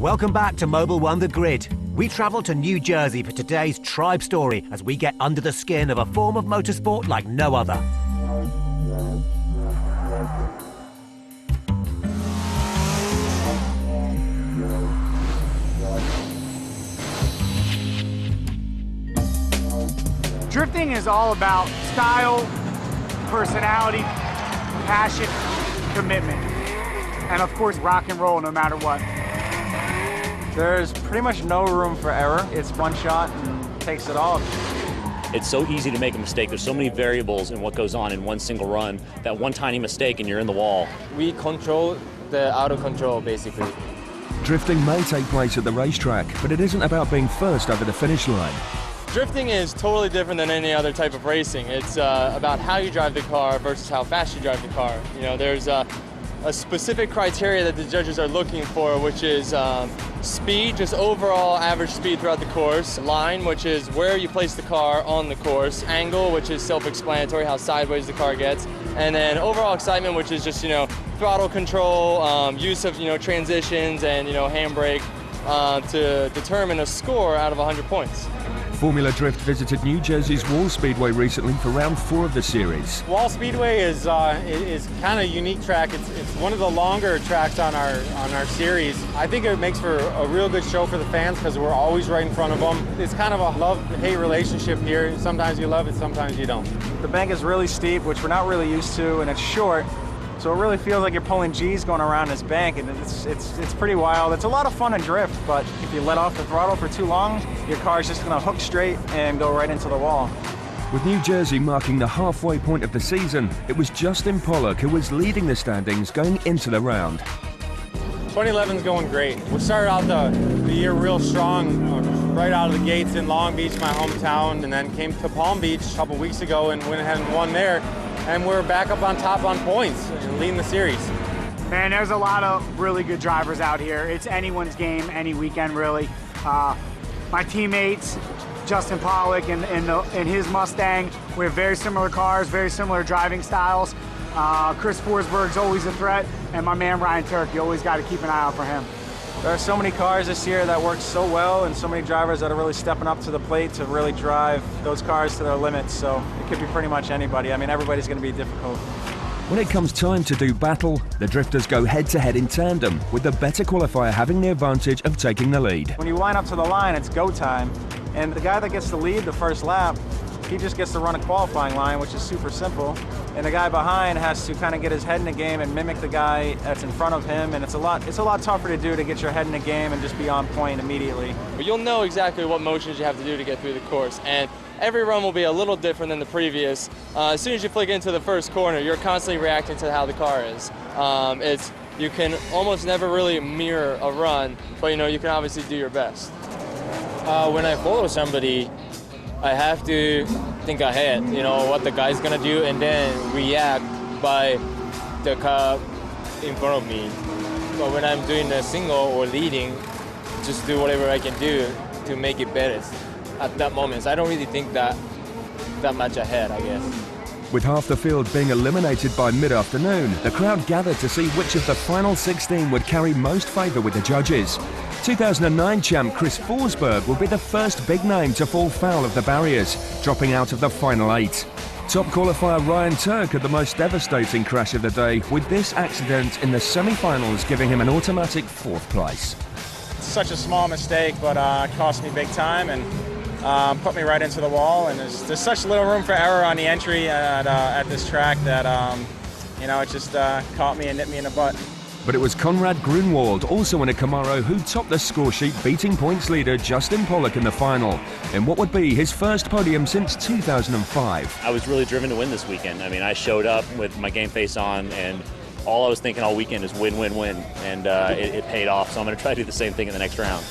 Welcome back to Mobil 1 The Grid. We travel to New Jersey for today's Tribe Story as we get under the skin of a form of motorsport like no other. Drifting is all about style, personality, passion, commitment, and of course rock and roll no matter what. There's pretty much no room for error. It's one shot and takes it all. It's so easy to make a mistake. There's so many variables in what goes on in one single run that one tiny mistake and you're in the wall. We control the out of control, basically. Drifting may take place at the racetrack, but it isn't about being first over the finish line. Drifting is totally different than any other type of racing. It's about how you drive the car versus how fast you drive the car. You know, there's a specific criteria that the judges are looking for, which is speed, just overall average speed throughout the course. Line, which is where you place the car on the course. Angle, which is self-explanatory, how sideways the car gets. And then overall excitement, which is just, you know, throttle control, use of, you know, transitions and, you know, handbrake to determine a score out of 100 points. Formula Drift visited New Jersey's Wall Speedway recently for round 4 of the series. Wall Speedway is kind of a unique track. It's one of the longer tracks on our series. I think it makes for a real good show for the fans because we're always right in front of them. It's kind of a love-hate relationship here. Sometimes you love it, sometimes you don't. The bank is really steep, which we're not really used to, and it's short. So it really feels like you're pulling G's going around this bank, and it's pretty wild. It's a lot of fun to drift, but if you let off the throttle for too long, your car's just going to hook straight and go right into the wall. With New Jersey marking the halfway point of the season, it was Justin Pollock who was leading the standings going into the round. 2011's going great. We started out the year real strong, right out of the gates in Long Beach, my hometown, and then came to Palm Beach a couple weeks ago and went ahead and won there. And we're back up on top on points and leading the series. Man, there's a lot of really good drivers out here. It's anyone's game, any weekend really. My teammates, Justin Pollock and his Mustang, we have very similar cars, very similar driving styles. Chris Forsberg's always a threat, and my man Ryan Turk, you always got to keep an eye out for him. There are so many cars this year that work so well, and so many drivers that are really stepping up to the plate to really drive those cars to their limits. So it could be pretty much anybody. I mean, everybody's going to be difficult. When it comes time to do battle, the drifters go head-to-head in tandem, with the better qualifier having the advantage of taking the lead. When you line up to the line, it's go time, and the guy that gets the lead the first lap, he just gets to run a qualifying line, which is super simple. And the guy behind has to kind of get his head in the game and mimic the guy that's in front of him. And it's a lot tougher to do to get your head in the game and just be on point immediately. But you'll know exactly what motions you have to do to get through the course. And every run will be a little different than the previous. As soon as you flick into the first corner, you're constantly reacting to how the car is. You can almost never really mirror a run, but you know, you can obviously do your best. When I follow somebody, I have to think ahead, you know, what the guy's gonna do, and then react by the car in front of me. But when I'm doing a single or leading, just do whatever I can do to make it better at that moment. So I don't really think that much ahead, I guess. With half the field being eliminated by mid-afternoon, the crowd gathered to see which of the final 16 would carry most favour with the judges. 2009 champ Chris Forsberg will be the first big name to fall foul of the barriers, dropping out of the final 8. Top qualifier Ryan Turk had the most devastating crash of the day, with this accident in the semi-finals giving him an automatic 4th place. It's such a small mistake, but it cost me big time and put me right into the wall. And there's such little room for error on the entry at this track that you know, it just caught me and nipped me in the butt. But it was Conrad Grunwald, also in a Camaro, who topped the score sheet, beating points leader Justin Pollock in the final, in what would be his first podium since 2005. I was really driven to win this weekend. I mean, I showed up with my game face on, and all I was thinking all weekend is win, win, win, and it paid off. So I'm going to try to do the same thing in the next round.